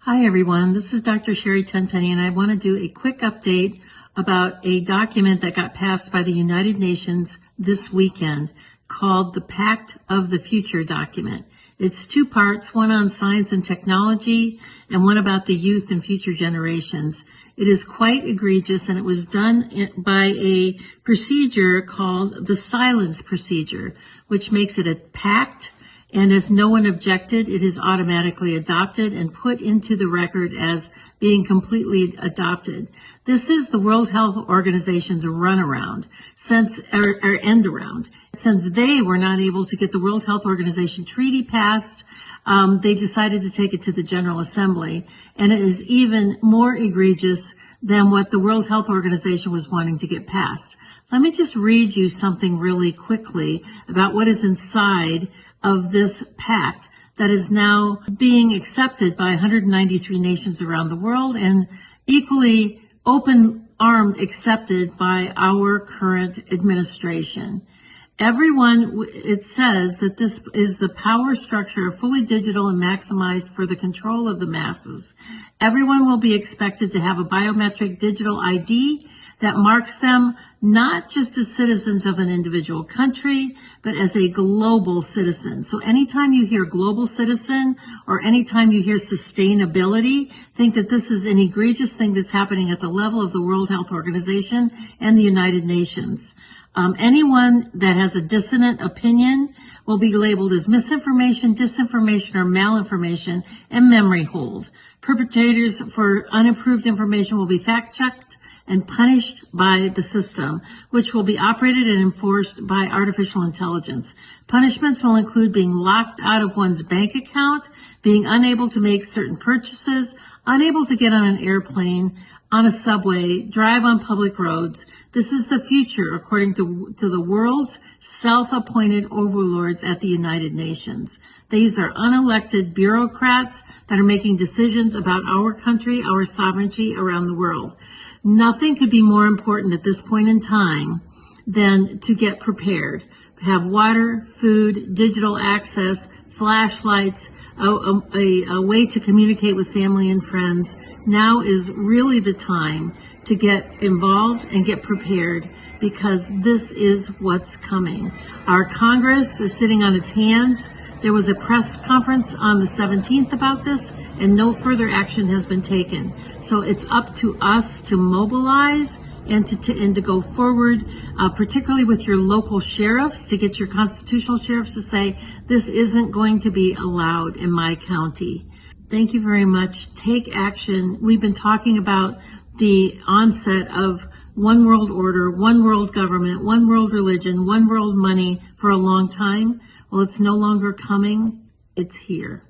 Hi everyone, this is Dr. Sherry Tenpenny, and I want to do a quick update about a document that got passed by the United Nations this weekend called the Pact of the Future document. It's two parts, one on science and technology and one about the youth and future generations. It is quite egregious, and it was done by a procedure called the silence procedure, which makes it a pact. And if no one objected, it is automatically adopted and put into the record as being completely adopted. This is the World Health Organization's runaround, or end around. Since they were not able to get the World Health Organization treaty passed, they decided to take it to the General Assembly. And it is even more egregious than what the World Health Organization was wanting to get passed. Let me just read you something really quickly about what is inside of this pact that is now being accepted by 193 nations around the world and equally open-armed accepted by our current administration. It says that this is the power structure, fully digital and maximized for the control of the masses. Everyone will be expected to have a biometric digital ID that marks them not just as citizens of an individual country, but as a global citizen. So anytime you hear global citizen or anytime you hear sustainability, think that this is an egregious thing that's happening at the level of the World Health Organization and the United Nations. Anyone that has a dissonant opinion will be labeled as misinformation, disinformation, or malinformation and memory hold. Perpetrators for unapproved information will be fact-checked and punished by the system, which will be operated and enforced by artificial intelligence. Punishments will include being locked out of one's bank account, being unable to make certain purchases, unable to get on an airplane, on a subway, drive on public roads. This is the future, according to the world's self-appointed overlords at the United Nations. These are unelected bureaucrats that are making decisions about our country, our sovereignty around the world. Nothing could be more important at this point in time than to get prepared. Have water, food, digital access, flashlights, a way to communicate with family and friends. Now is really the time to get involved and get prepared, because this is what's coming. Our Congress is sitting on its hands. There was a press conference on the 17th about this, and no further action has been taken. So it's up to us to mobilize and to go forward, particularly with your local sheriffs, to get your constitutional sheriffs to say, this isn't going to be allowed in my county. Thank you very much. Take action. We've been talking about the onset of one world order, one world government, one world religion, one world money for a long time. Well, it's no longer coming. It's here.